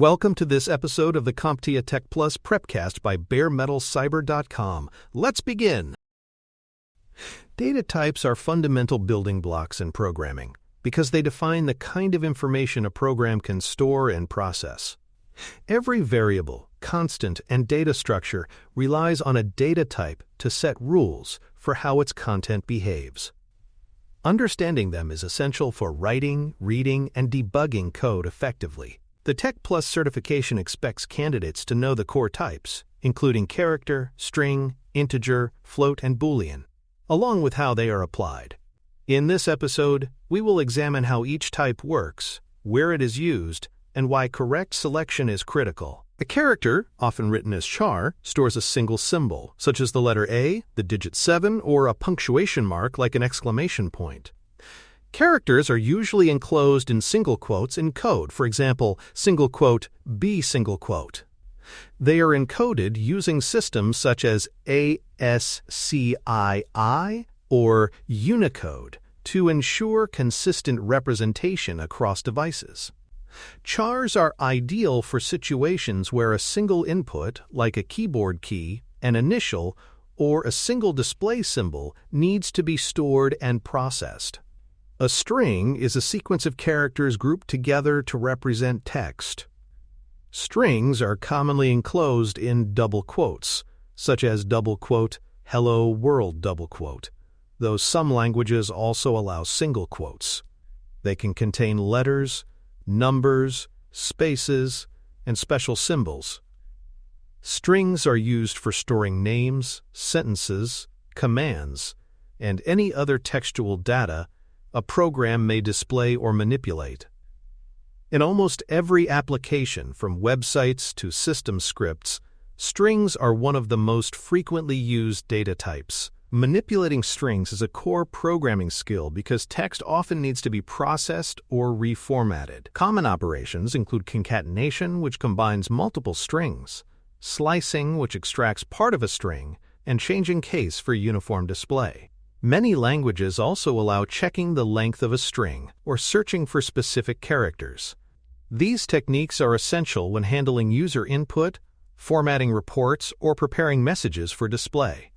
Welcome to this episode of the CompTIA Tech Plus Prepcast by baremetalcyber.com. Let's begin. Data types are fundamental building blocks in programming because they define the kind of information a program can store and process. Every variable, constant, and data structure relies on a data type to set rules for how its content behaves. Understanding them is essential for writing, reading, and debugging code effectively. The Tech Plus certification expects candidates to know the core types, including character, string, integer, float, and Boolean, along with how they are applied. In this episode, we will examine how each type works, where it is used, and why correct selection is critical. A character, often written as char, stores a single symbol, such as the letter A, the digit 7, or a punctuation mark like an exclamation point. Characters are usually enclosed in single quotes in code, for example, single quote, B single quote. They are encoded using systems such as ASCII or Unicode to ensure consistent representation across devices. Chars are ideal for situations where a single input, like a keyboard key, an initial, or a single display symbol, needs to be stored and processed. A string is a sequence of characters grouped together to represent text. Strings are commonly enclosed in double quotes, such as double quote, hello world double quote, though some languages also allow single quotes. They can contain letters, numbers, spaces, and special symbols. Strings are used for storing names, sentences, commands, and any other textual data a program may display or manipulate. In almost every application, from websites to system scripts, strings are one of the most frequently used data types. Manipulating strings is a core programming skill because text often needs to be processed or reformatted. Common operations include concatenation, which combines multiple strings, slicing, which extracts part of a string, and changing case for uniform display. Many languages also allow checking the length of a string or searching for specific characters. These techniques are essential when handling user input, formatting reports, or preparing messages for display.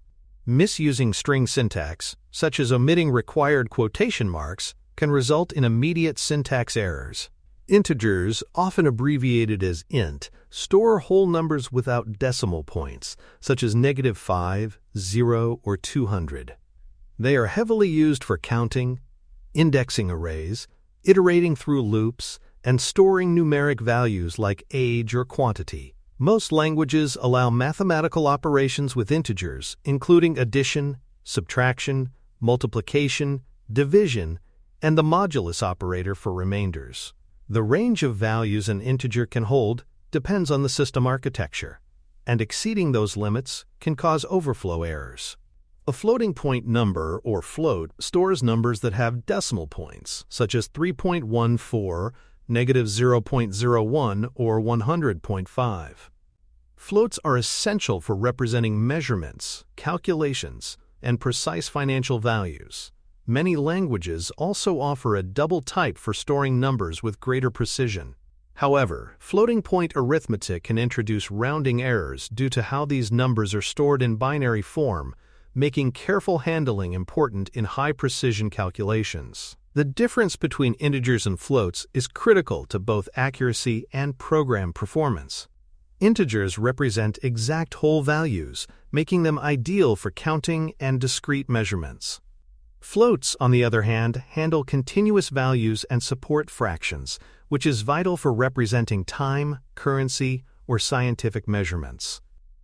Misusing string syntax, such as omitting required quotation marks, can result in immediate syntax errors. Integers, often abbreviated as int, store whole numbers without decimal points, such as -5, 0, or 200. They are heavily used for counting, indexing arrays, iterating through loops, and storing numeric values like age or quantity. Most languages allow mathematical operations with integers, including addition, subtraction, multiplication, division, and the modulus operator for remainders. The range of values an integer can hold depends on the system architecture, and exceeding those limits can cause overflow errors. A floating point number, or float, stores numbers that have decimal points, such as 3.14, -0.01, or 100.5. Floats are essential for representing measurements, calculations, and precise financial values. Many languages also offer a double type for storing numbers with greater precision. However, floating point arithmetic can introduce rounding errors due to how these numbers are stored in binary form, making careful handling important in high-precision calculations. The difference between integers and floats is critical to both accuracy and program performance. Integers represent exact whole values, making them ideal for counting and discrete measurements. Floats, on the other hand, handle continuous values and support fractions, which is vital for representing time, currency, or scientific measurements.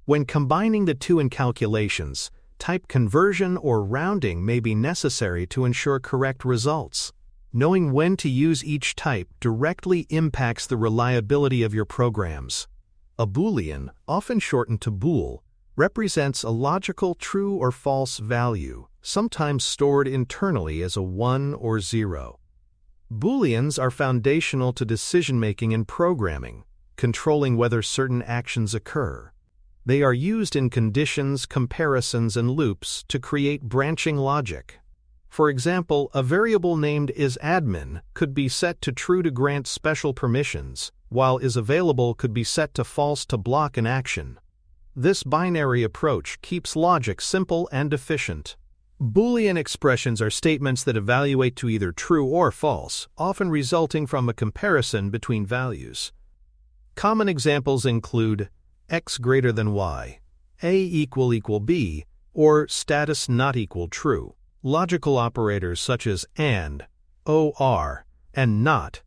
When combining the two in calculations, type conversion or rounding may be necessary to ensure correct results. Knowing when to use each type directly impacts the reliability of your programs. A Boolean, often shortened to bool, represents a logical true or false value, sometimes stored internally as a 1 or 0. Booleans are foundational to decision-making in programming, controlling whether certain actions occur. They are used in conditions, comparisons, and loops to create branching logic. For example, a variable named isAdmin could be set to true to grant special permissions, while is available could be set to false to block an action. This binary approach keeps logic simple and efficient. Boolean expressions are statements that evaluate to either true or false, often resulting from a comparison between values. Common examples include x greater than y, a equal b, or status not equal true. Logical operators such as and, or, and not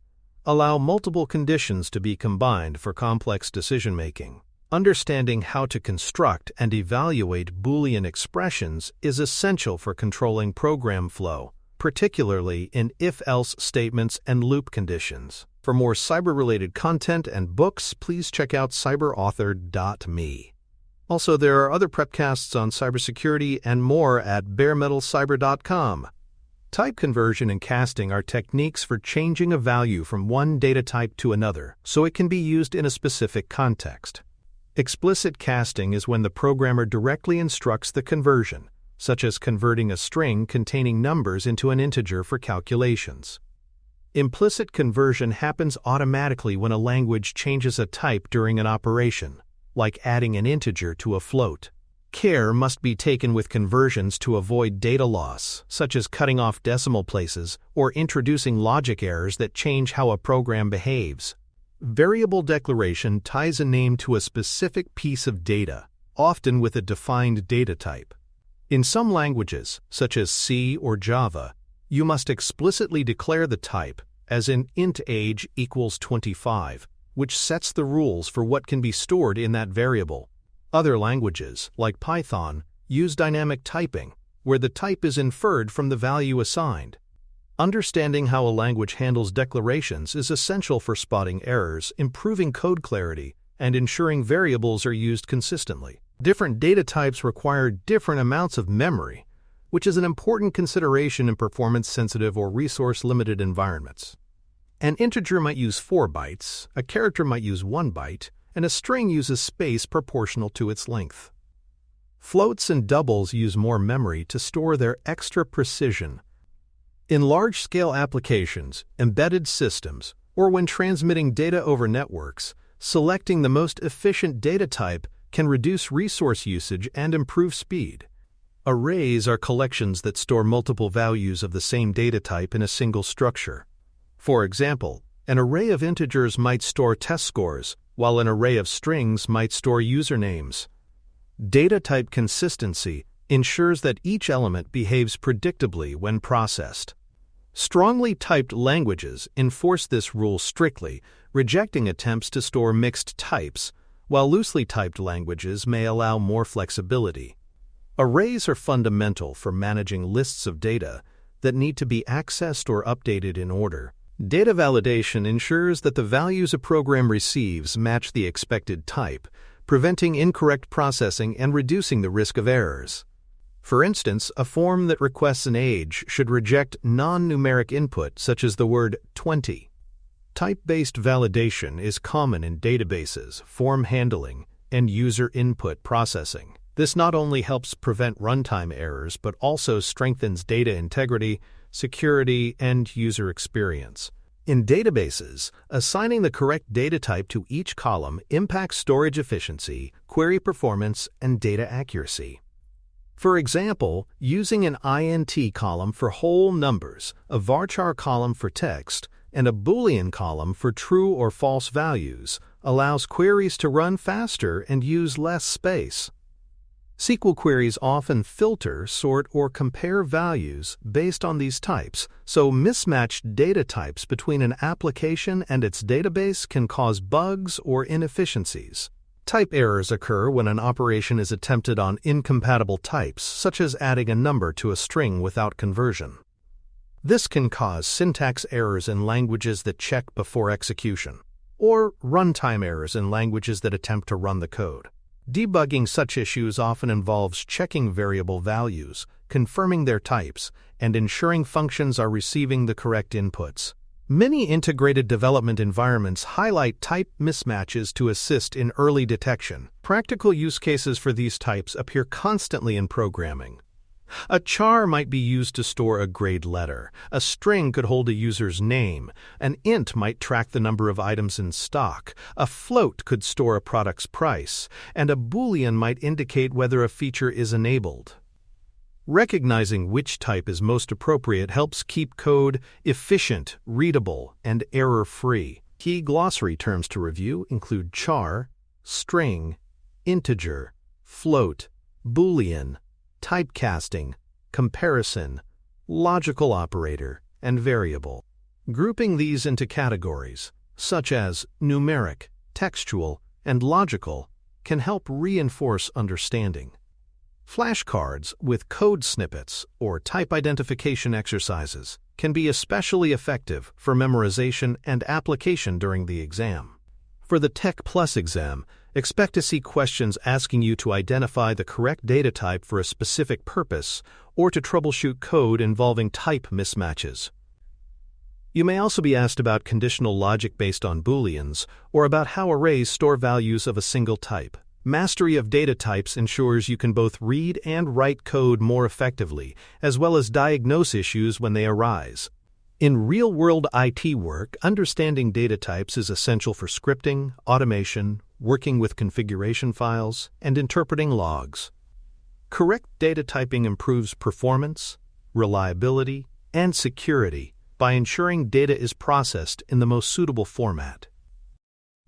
allow multiple conditions to be combined for complex decision-making. Understanding how to construct and evaluate Boolean expressions is essential for controlling program flow, particularly in if-else statements and loop conditions. For more cyber-related content and books, please check out cyberauthor.me. Also, there are other prepcasts on cybersecurity and more at baremetalcyber.com. Type conversion and casting are techniques for changing a value from one data type to another, so it can be used in a specific context. Explicit casting is when the programmer directly instructs the conversion, such as converting a string containing numbers into an integer for calculations. Implicit conversion happens automatically when a language changes a type during an operation, like adding an integer to a float. Care must be taken with conversions to avoid data loss, such as cutting off decimal places or introducing logic errors that change how a program behaves. Variable declaration ties a name to a specific piece of data, often with a defined data type. In some languages, such as C or Java, you must explicitly declare the type, as in int age equals 25, which sets the rules for what can be stored in that variable. Other languages, like Python, use dynamic typing, where the type is inferred from the value assigned. Understanding how a language handles declarations is essential for spotting errors, improving code clarity, and ensuring variables are used consistently. Different data types require different amounts of memory, which is an important consideration in performance-sensitive or resource-limited environments. An integer might use 4 bytes, a character might use 1 byte, and a string uses space proportional to its length. Floats and doubles use more memory to store their extra precision. In large-scale applications, embedded systems, or when transmitting data over networks, selecting the most efficient data type can reduce resource usage and improve speed. Arrays are collections that store multiple values of the same data type in a single structure. For example, an array of integers might store test scores, while an array of strings might store usernames. Data type consistency ensures that each element behaves predictably when processed. Strongly typed languages enforce this rule strictly, rejecting attempts to store mixed types, while loosely typed languages may allow more flexibility. Arrays are fundamental for managing lists of data that need to be accessed or updated in order. Data validation ensures that the values a program receives match the expected type, preventing incorrect processing and reducing the risk of errors. For instance, a form that requests an age should reject non-numeric input such as the word 20. Type-based validation is common in databases, form handling, and user input processing. This not only helps prevent runtime errors but also strengthens data integrity, security, and user experience. In databases, assigning the correct data type to each column impacts storage efficiency, query performance, and data accuracy. For example, using an int column for whole numbers, a varchar column for text, and a Boolean column for true or false values allows queries to run faster and use less space. SQL queries often filter, sort, or compare values based on these types, so mismatched data types between an application and its database can cause bugs or inefficiencies. Type errors occur when an operation is attempted on incompatible types, such as adding a number to a string without conversion. This can cause syntax errors in languages that check before execution, or runtime errors in languages that attempt to run the code. Debugging such issues often involves checking variable values, confirming their types, and ensuring functions are receiving the correct inputs. Many integrated development environments highlight type mismatches to assist in early detection. Practical use cases for these types appear constantly in programming. A char might be used to store a grade letter, a string could hold a user's name, an int might track the number of items in stock, a float could store a product's price, and a Boolean might indicate whether a feature is enabled. Recognizing which type is most appropriate helps keep code efficient, readable, and error-free. Key glossary terms to review include char, string, integer, float, Boolean, typecasting, comparison, logical operator, and variable. Grouping these into categories, such as numeric, textual, and logical, can help reinforce understanding. Flashcards with code snippets or type identification exercises can be especially effective for memorization and application during the exam. For the Tech Plus exam, expect to see questions asking you to identify the correct data type for a specific purpose or to troubleshoot code involving type mismatches. You may also be asked about conditional logic based on Booleans or about how arrays store values of a single type. Mastery of data types ensures you can both read and write code more effectively, as well as diagnose issues when they arise. In real-world IT work, understanding data types is essential for scripting, automation, working with configuration files, and interpreting logs. Correct data typing improves performance, reliability, and security by ensuring data is processed in the most suitable format.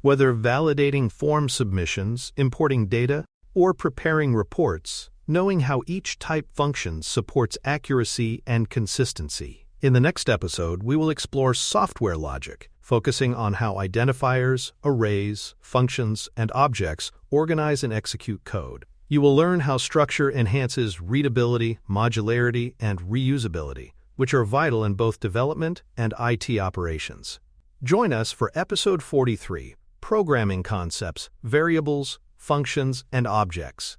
Whether validating form submissions, importing data, or preparing reports, knowing how each type functions supports accuracy and consistency. In the next episode, we will explore software logic, focusing on how identifiers, arrays, functions, and objects organize and execute code. You will learn how structure enhances readability, modularity, and reusability, which are vital in both development and IT operations. Join us for Episode 43, Programming Concepts, Variables, Functions, and Objects.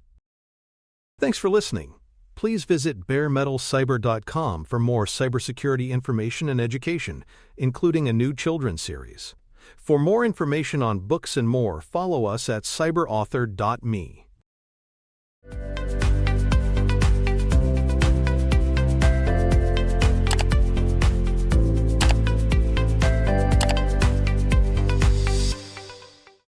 Thanks for listening. Please visit baremetalcyber.com for more cybersecurity information and education, including a new children's series. For more information on books and more, follow us at cyberauthor.me.